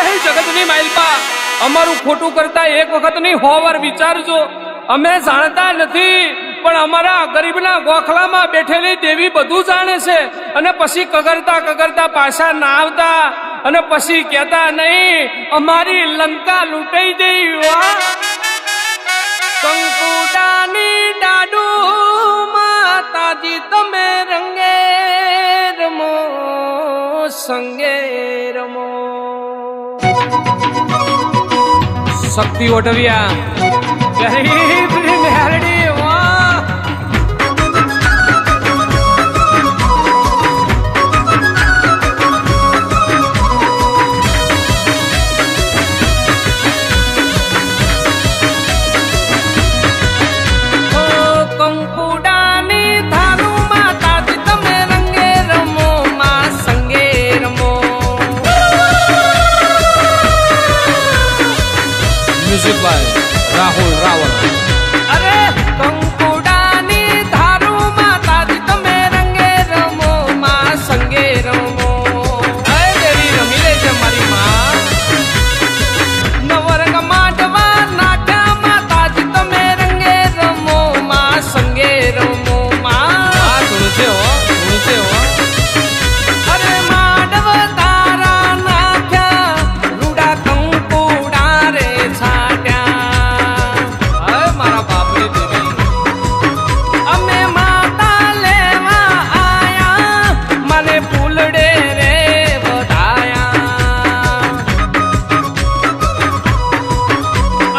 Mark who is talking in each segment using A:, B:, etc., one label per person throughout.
A: જગતની માલપા અમારું ખોટું કરતા એક વખત નહીં 100 વાર વિચારજો. અમે જાણતા નથી પણ અમારા ગરીબના ગોખલામાં બેઠેલી દેવી બધું જાણે છે. અને પછી કગરતા પાછા ના આવતા અને પછી કહેતા નહીં અમારી લંકા લૂંટાઈ ગઈ. કંકુડાની ડાડુ માતાજી તમે રંગે રમો સંગે રમો. શક્તિ ઓઢવ્યા ગરીબની મેરડી વાહ. કંકુડાની ધારુ માતાજી તમે રંગે રમો માં સંગે રમો. Music by Rahul Raval. અરે કંકુડાની ધારુ માતાજી તમે રંગે રમો માં સંગે રમો. અરે દેવી રમી લે છે મારી માં. નવરંગ માંડવા નાટ્યા માતાજી તમે રંગે રમો માં સંગે રમો માં. ધૂણશે હો. અરે માંડવ તારા નાખ્યા રૂડા કંકુડા રે છાટ્યા. મારા બાપની દેવી અમે માતા લેવા આયા મને ફૂલડે રે વધાયા.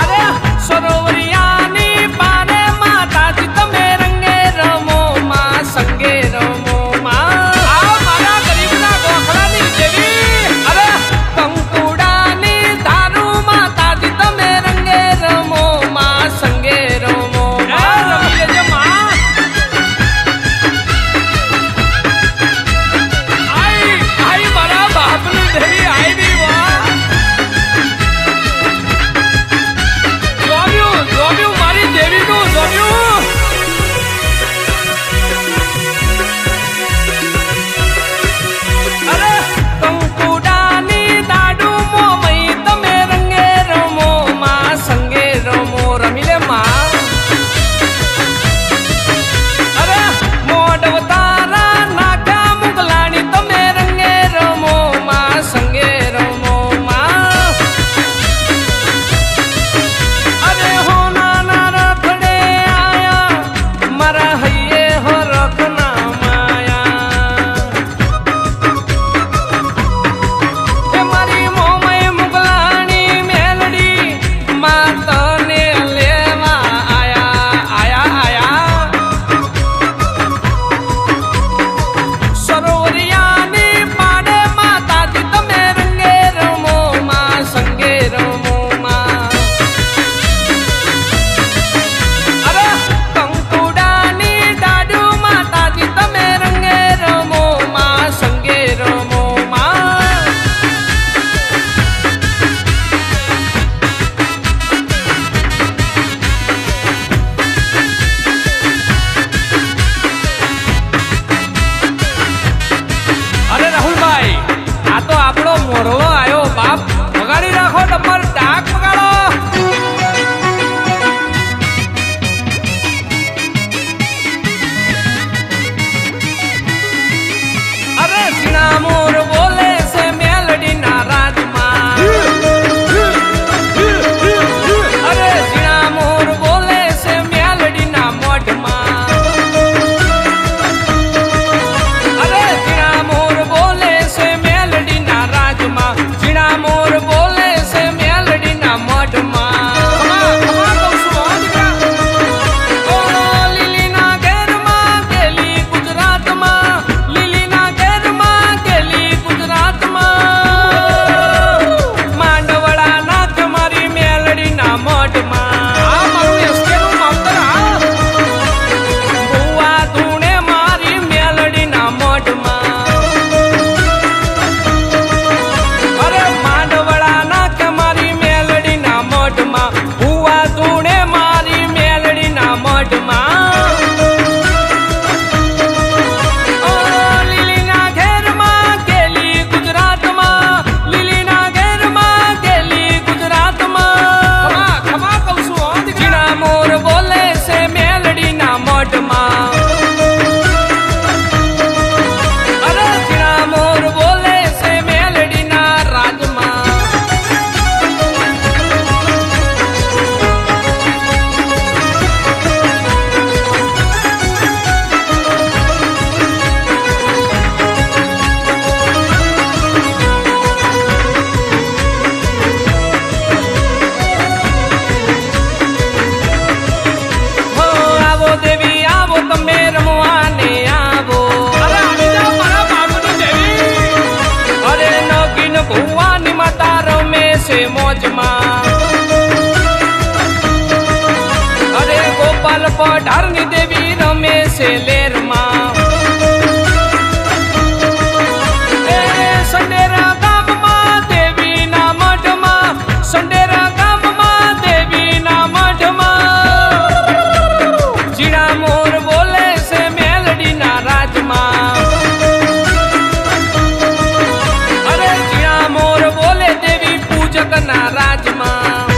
A: અરે સરોવરિયાની પારે માતાજી તમે રંગે રમો માં સંગે રમો માં. આ મારા ગરીબના ગોખલાની દેવી. અરે કંકુડાની ધારુ માતાજી તમે રંગે રમો માં સંગે રમો માં. રમી લેજે માં. આઈ મારા બાપની દેવી આવી વાહ. જોમ્યું મારી દેવીનું જોમ્યું. અરે કંકુડાની દાડુ મોમઈ તમે રંગે રમો માં સંગે રમો. રમી લે માં. અરે મોઢવ તારા નાખ્યા મુગલાણી તમે રંગે રમો માં સંગે રમો માં. અરે હો નાના રખડે આયા મારા હૈયે હો રખના માયા. હે મારી મોમઈ મુગલાણી મેલડી માં તને લેવા આયા. સરોવરિયાની પાડે માતાજી તમે રંગે રમો માં સંગે રમો માં. અરે કંકુડાની ડાડુ માતાજી તમે રંગે રમો માં સંગે રમો માં. અરે રાહુલભાઈ આ તો આપણો મોરલો આવ્યો બાપ. વગાડી રાખો તમાર ડાક વગાડો. અરે સીણા મોર બોલે છે મેલડીના રાજમાં. અરે સીણા મોર બોલે છે મેલડીના મોઢમાં. અરે ઝીણા મોર બોલે છે મેલડીના રાજમાં. ઝીણા મોર બોલે છે મેલડીના મઢમાં. લીલીના ઘેરમાં ગેલી ગુજરાતમાં. લીલીના ઘેરમાં ગેલી છે મોજમાં. અરે ગોપાલ પઢારની દેવી રમે છે લેરમાં. સંડેરા ગામમાં દેવીના મઢમાં, સંડેરા ગામમાં દેવીના મઢમાં ઝીણા મોર બોલે છે મેલડીના રાજમાં. અરે ઝીણા મોર બોલે દેવી પૂજકના રાજમાં.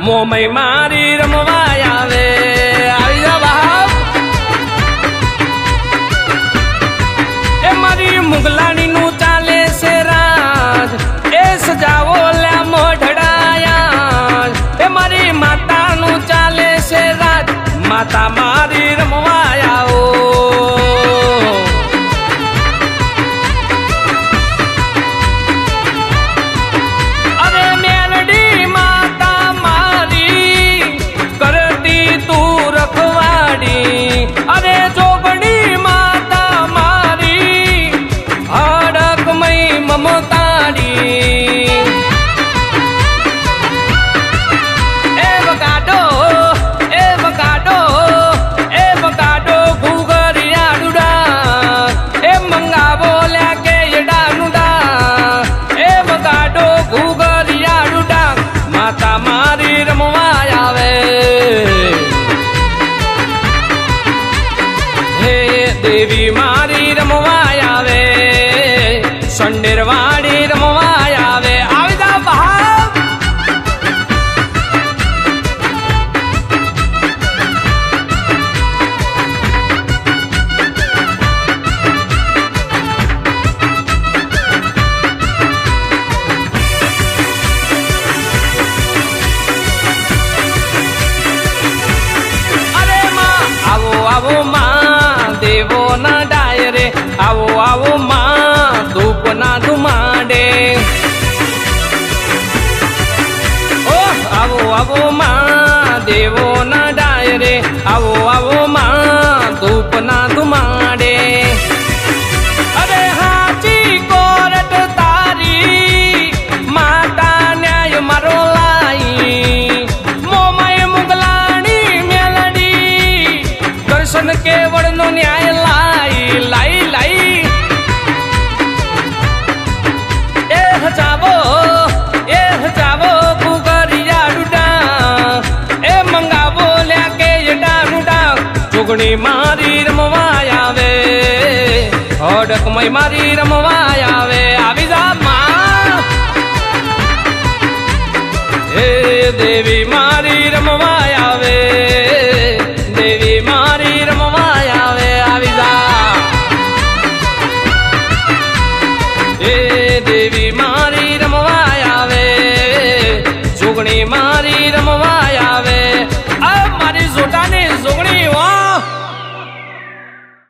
A: મોમય મારી રમવા આવે. આવી જા બાપ. એ મારી મુગલાણી નું ચાલે છે રાજ, એ સજાવો લ્યા મોઢડાયા. એ મારી માતા નું ચાલે છે રાજ, માતા મારી રમવા આવો. અરે જોગણી માતા મારી હડકમય મમતાડી. એ વગાડો એ વગાડો એ વગાડો ઘૂઘરિયા ડુડા. એ મંગાવો લ્યા કે ડાનુડા. એ વગાડો ઘૂઘરિયા ડુડા, માતા મારી રમવા આવે. દેવી મારી રમવા આવે, સંડેરવાડી રમવા આવે. આવી જા ભાવ. અરે માં આવો આવો માં દેવો ના ડાયરે, આવો આવો માં ધૂપ ના ધુમાડે. ઓ આવો આવો માં દેવો ના ડાયરે, આવો આવો માં ધૂપ ના ધુમાડે. અરે હાચી કોરટ તારી માતા ન્યાય મારો લાઈ. મોમય મુગલાણી મેલડી દર્શન કેવળ નો ન્યાય લાઈ લાઈ લાઈ. એ હજાવો ઘૂઘરિયા ડુડા. એ મંગાવો લ્યા કે ડાનુડા, જોગણી મારી રમવા આવે, હડકમય મારી રમવા આવે. આવી જા માં. એ દેવી મારી રમવા આવે.